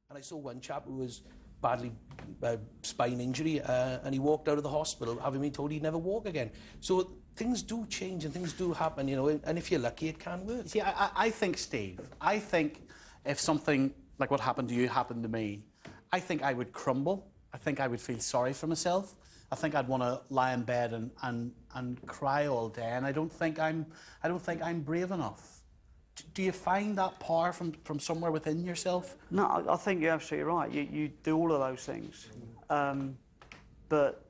And I saw one chap who was badly spine injury, and he walked out of the hospital having been told he'd never walk again. So things do change and things do happen, you know, and if you're lucky, it can work. See, I think, Steve, I think if something like what happened to you happened to me, I think I would crumble. I think I would feel sorry for myself. I think I'd want to lie in bed and cry all day, and I don't think I'm brave enough. Do you find that power from somewhere within yourself? No, I think you're absolutely right. You do all of those things, but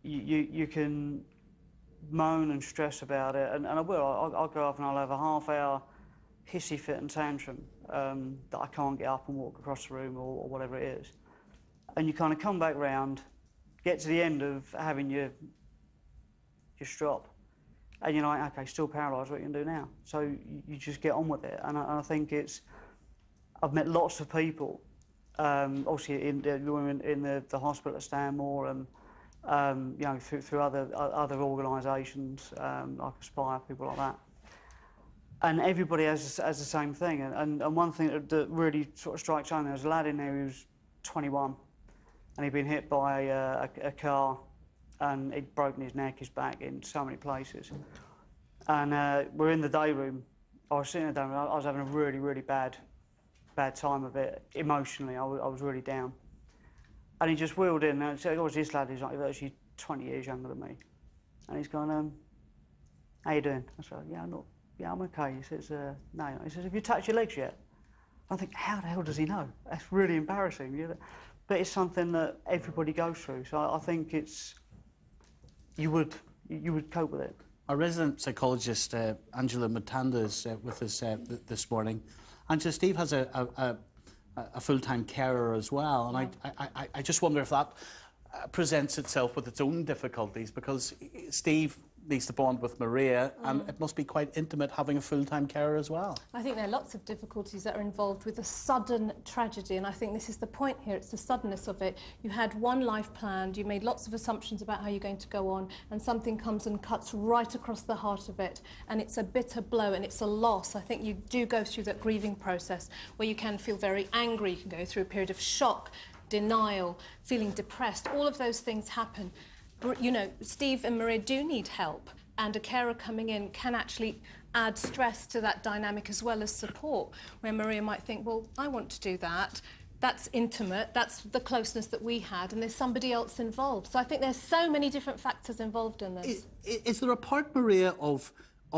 you can moan and stress about it, and I will. I'll go off and I'll have a half-hour hissy fit and tantrum that I can't get up and walk across the room or whatever it is, and you kind of come back round, get to the end of having your strop, and you're like, okay, still paralysed, what are you going to do now? So you just get on with it, and I think it's... I've met lots of people, obviously in the hospital at Stanmore, and you know, through other organisations like Aspire, people like that, and everybody has the same thing. And one thing that really sort of strikes home, there was a lad in there who was 21, and he'd been hit by a car, and he'd broken his neck, his back, in so many places. And we're in the day room. I was sitting in the day room. I was having a really, really bad time of it. Emotionally, I was really down. And he just wheeled in and said, "Oh, this lad is like actually 20 years younger than me." And he's going, "How you doing?" I said, "Yeah, I'm okay." He says, "No." He says, "Have you touched your legs yet?" I think, how the hell does he know? That's really embarrassing. You know? But it's something that everybody goes through. So I think it's... You would cope with it. Our resident psychologist, Angela Matanda, is with us this morning. Angela, Steve has a full-time carer as well, and I just wonder if that presents itself with its own difficulties, because Steve needs to bond with Maria, and it must be quite intimate having a full-time carer as well. I think there are lots of difficulties that are involved with a sudden tragedy, and I think this is the point here. It's the suddenness of it. You had one life planned, you made lots of assumptions about how you're going to go on, and something comes and cuts right across the heart of it, and it's a bitter blow and it's a loss. I think you do go through that grieving process where you can feel very angry, you can go through a period of shock, denial, feeling depressed. All of those things happen. You know, Steve and Maria do need help, and a carer coming in can actually add stress to that dynamic as well as support, where Maria might think, well, I want to do that. That's intimate, that's the closeness that we had, and there's somebody else involved. So I think there's so many different factors involved in this. Is there a part, Maria, of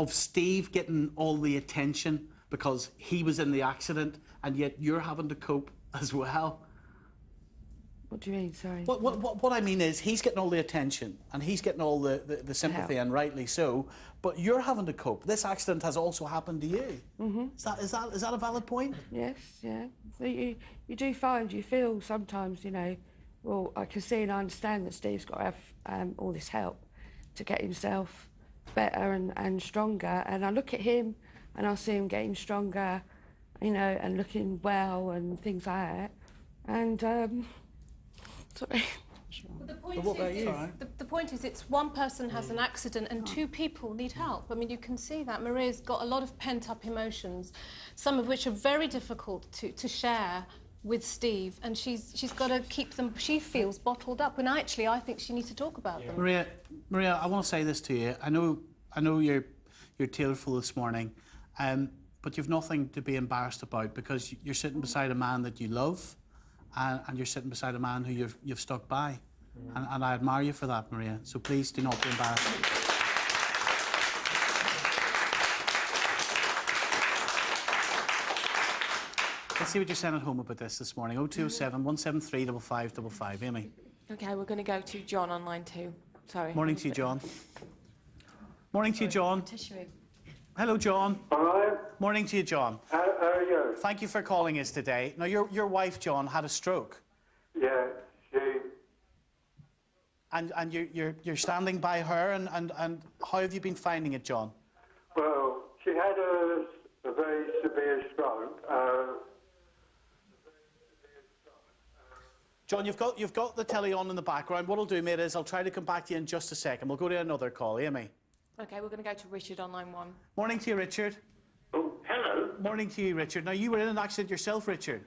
Steve getting all the attention because he was in the accident, and yet you're having to cope as well? What do you mean, sorry? What I mean is, he's getting all the attention and he's getting all the sympathy, and rightly so, but you're having to cope. This accident has also happened to you. Is that a valid point? Yes, yeah. So you do find, you feel sometimes, you know, well, I can see and I understand that Steve's got to have all this help to get himself better and stronger, and I look at him and I see him getting stronger, you know, and looking well and things like that, and sorry. Well, the point is, it's one person has an accident and two people need help. I mean, you can see that Maria's got a lot of pent-up emotions, some of which are very difficult to share with Steve, and she's got to keep them, she feels, bottled up, and actually I think she needs to talk about them. Maria, I want to say this to you. I know you're tearful this morning, but you've nothing to be embarrassed about, because you're sitting beside a man that you love, and you're sitting beside a man who you've stuck by. And I admire you for that, Maria. So please do not be embarrassed. Let's see what you're saying at home about this morning. 0207 173 5555. Amy. OK, we're going to go to John on line 2. Sorry. Morning to you, John. Morning to you, John. Hello, John. All right. Morning to you, John. How are you? Thank you for calling us today. Now, your wife, John, had a stroke. Yeah, she... And you're standing by her, and how have you been finding it, John? Well, she had a very severe stroke. John, you've got the telly on in the background. What I'll do, mate, is I'll try to come back to you in just a second. We'll go to another call, Amy. OK, we're going to go to Richard on line 1. Morning to you, Richard. Oh, hello. Morning to you, Richard. Now, you were in an accident yourself, Richard.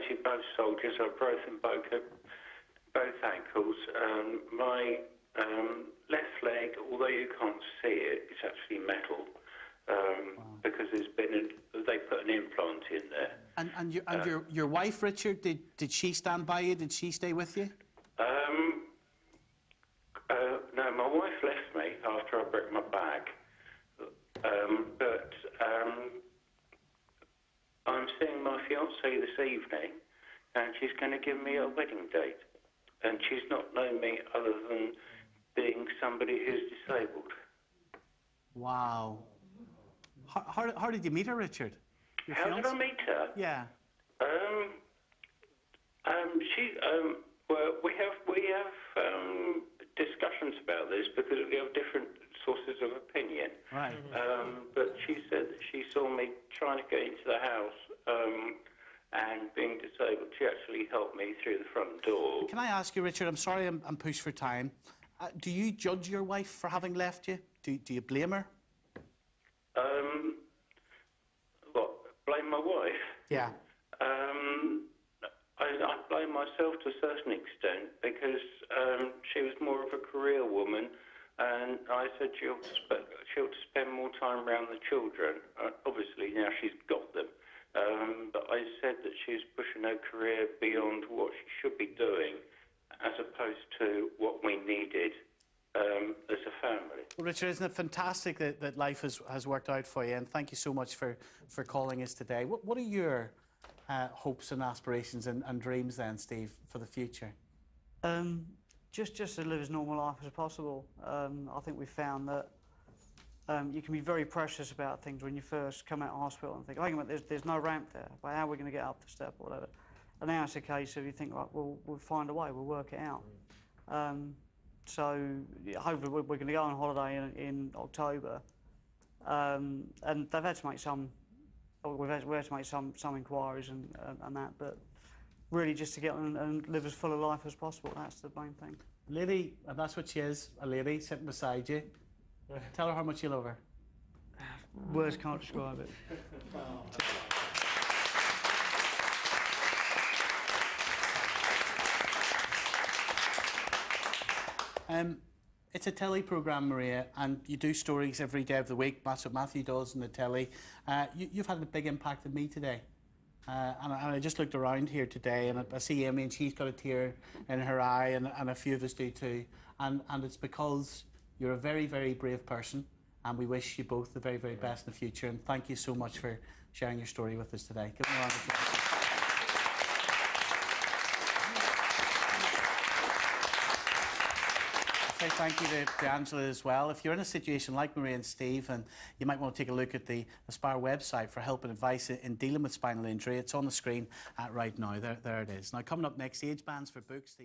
basically both soldiers. I've broken both ankles. My left leg, although you can't see it, it's actually metal because they put an implant in there. And your wife, Richard, did she stand by you? Did she stay with you? No, my wife left me after I broke my back. But I'm seeing my fiancée this evening, and she's going to give me a wedding date. And she's not known me other than being somebody who's disabled. Wow. How did you meet her, Richard? How did I meet her? Yeah. Well, we have discussions about this because we have different sources of opinion. Right. But she said that she saw me trying to get into the house and being disabled. She actually helped me through the front door. Can I ask you, Richard, I'm sorry I'm pushed for time. Do you judge your wife for having left you? Do you blame her? What, blame my wife? Yeah. I blame myself to a certain extent because she was more of a career woman, and I said she ought to spend more time around the children. Obviously, now she's got them. But I said that she's pushing her career beyond what she should be doing as opposed to what we needed as a family. Well, Richard, isn't it fantastic that life has worked out for you? And thank you so much for calling us today. What are your hopes and aspirations and dreams then, Steve, for the future? Just to live as normal life as possible. I think we've found that you can be very precious about things when you first come out of hospital and think, oh, there's no ramp there, but how are we going to get up the step or whatever? And now it's a case of you think, right, we'll find a way, we'll work it out. So hopefully we're going to go on holiday in October, and they've had to make we've had to make some inquiries and that, but really just to get on and live as full a life as possible. That's the main thing. Lady, and that's what she is, a lady sitting beside you. Tell her how much you love her. Words can't describe it. It's a telly programme, Maria, and you do stories every day of the week. That's what Matthew does in the telly. You've had a big impact on me today. And I just looked around here today, and I see Amy, and she's got a tear in her eye, and a few of us do too. And it's because you're a very, very brave person, and we wish you both the very, very best in the future. And thank you so much for sharing your story with us today. Give me a round of applause. Say thank you to Angela as well. If you're in a situation like Maria and Steve, and you might want to take a look at the Aspire website for help and advice in dealing with spinal injury, it's on the screen right now. There it is. Now, coming up next, age bands for books.